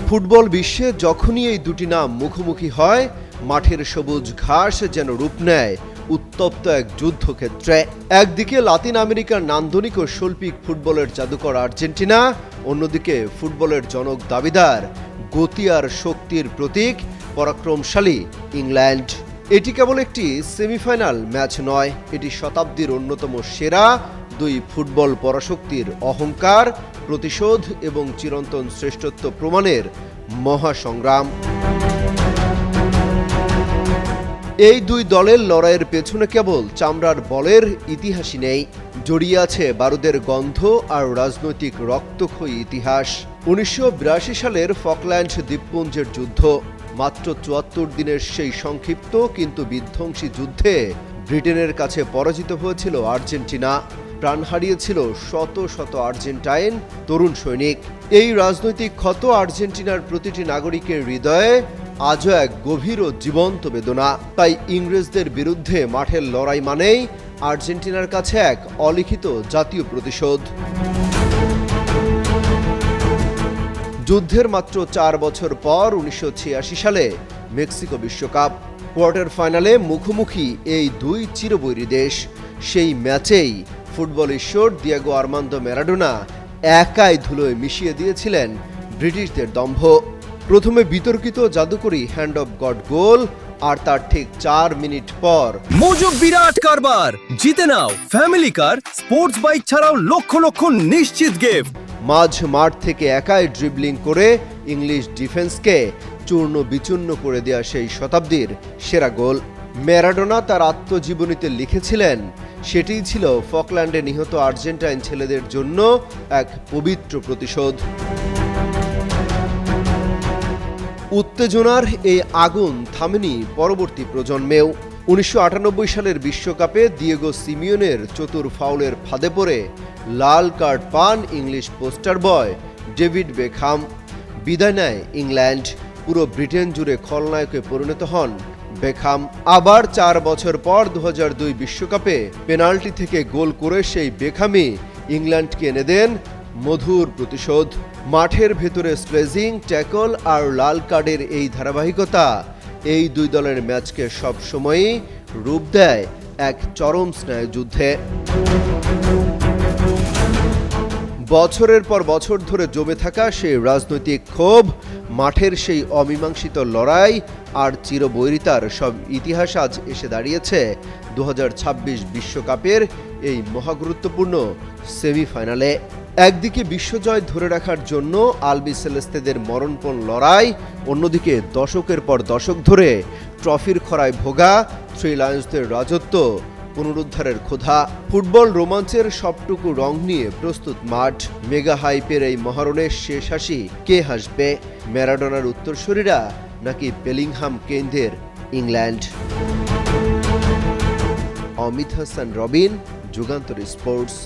Football বিশ্বে যখনই এই দুটি নাম মুখোমুখি হয়, মাঠের সবুজ ঘাস যেন রূপ নেয় উত্তপ্ত এক যুদ্ধক্ষেত্রে। একদিকে লাতিন আমেরিকার নান্দনিক ও শৈল্পিক ফুটবলের জাদুকর আর্জেন্টিনা, অন্যদিকে ফুটবলের জনক দাবিদার, গতি আর শক্তির প্রতীক পরাক্রমশালী ইংল্যান্ড। এটি কেবল একটি সেমিফাইনাল ম্যাচ নয়, এটি শতাব্দীর অন্যতম সেরা দুই ফুটবল পরাশক্তির অহংকার, প্রতিশোধ এবং চিরন্তন শ্রেষ্ঠত্ব প্রমাণের মহাসংগ্রাম। এই দুই দলের লড়াইয়ের পেছনে কেবল চামড়ার বলের ইতিহাসই নেই, জড়িয়ে আছে বারুদের গন্ধ আর রাজনৈতিক রক্তক্ষয়ী ইতিহাস। ১৯৮২ সালের ফকল্যান্ড দ্বীপপুঞ্জের যুদ্ধ, মাত্র ৭৪ দিনের সেই সংক্ষিপ্ত কিন্তু বিধ্বংসী যুদ্ধে ব্রিটেনের কাছে পরাজিত হয়েছিল আর্জেন্টিনা। প্রাণ হারিয়েছিল শত শত আর্জেন্টাইন তরুণ সৈনিক। এই রাজনৈতিক ক্ষত আর্জেন্টিনার প্রতিটি নাগরিকের হৃদয়ে আজও এক গভীর ও জীবন্ত বেদনা। তাই ইংরেজদের বিরুদ্ধে মাঠের লড়াই মানেই আর্জেন্টিনার কাছে এক অলিখিত জাতীয় প্রতিশোধ। যুদ্ধের মাত্র ৪ বছর পর ১৯৮৬ সালে মেক্সিকো বিশ্বকাপ কোয়ার্টার ফাইনালে মুখোমুখি এই দুই চিরবৈরী দেশ। সেই ম্যাচেই ফুটবল ঈশ্বর দিয়েগো আর্মান্দো ম্যারাডোনা একাই ধুলোয় মিশিয়ে দিয়েছিলেন ব্রিটিশদের দম্ভ। প্রথমে বিতর্কিত জাদুকরি হ্যান্ড অফ গড গোল, আর তার ঠিক ৪ মিনিট পর মজুব বিরাট কারবার, জিতে নাও ফ্যামিলি কার, স্পোর্টস বাইক ছাড়াও লক্ষ লক্ষ নিশ্চিত গিফট। মাঝ মাঠ থেকে একাই ড্রিবলিং করে ইংলিশ ডিফেন্সকে চূর্ণ বিচূর্ণ করে দেওয়া সেই শতাব্দীর সেরা গোল। ম্যারাডোনা তার আত্মজীবনীতে লিখেছিলেন, সেটিই ছিল ফকল্যান্ডে নিহত আর্জেন্টাইন ছেলেদের জন্য এক পবিত্র প্রতিশোধ। উত্তেজনার এই আগুন থামেনি পরবর্তী প্রজন্মেও। ১৯৯৮ সালের বিশ্বকাপে দিয়েগো সিমিওনের চতুর ফাউলের ফাঁদে পড়ে লাল কার্ড পান ইংলিশ পোস্টার বয় ডেভিড বেকহাম। বিদায় নেয় ইংল্যান্ড, পুরো ব্রিটেন জুড়ে খলনায়কে পরিণত হন বেকহাম। আবার ৪ বছর পর ২০০২ বিশ্বকাপে পেনাল্টি থেকে গোল করে সেই বেকহামই ইংল্যান্ডকে এনে দেন মধুর প্রতিশোধ। মাঠের ভেতরে স্লেজিং, ট্যাকল আর লাল কার্ডের এই ধারাবাহিকতা এই দুই দলের ম্যাচকে সবসময়ই রূপ দেয় এক চরম স্নায়ুযুদ্ধে। বছরের পর বছর ধরে জমে থাকা সেই রাজনৈতিক ক্ষোভ, মাঠের সেই অমীমাংসিত লড়াই আর চিরবৈরিতার সব ইতিহাস আজ এসে দাঁড়িয়েছে ২০২৬ বিশ্বকাপের এই মহাগুরুত্বপূর্ণ সেমিফাইনালে। একদিকে বিশ্বজয় ধরে রাখার জন্য আলবি সেলেস্তেদের মরণপণ লড়াই, অন্যদিকে দশকের পর দশক ধরে ট্রফির খরায় ভোগা থ্রি লায়ন্সদের রাজত্ব পুনরুদ্ধারের ক্ষুধা। ফুটবল রোমাঞ্চের সবটুকু রং নিয়ে প্রস্তুত মাঠ। মেগা হাইপের এই মহারণের শেষ হাসি কে হাসবে, ম্যারাডোনার উত্তরসূরিরা নাকি বেলিংহাম কেইনদের ইংল্যান্ড? অমিত হাসান রবিন, যুগান্তর স্পোর্টস।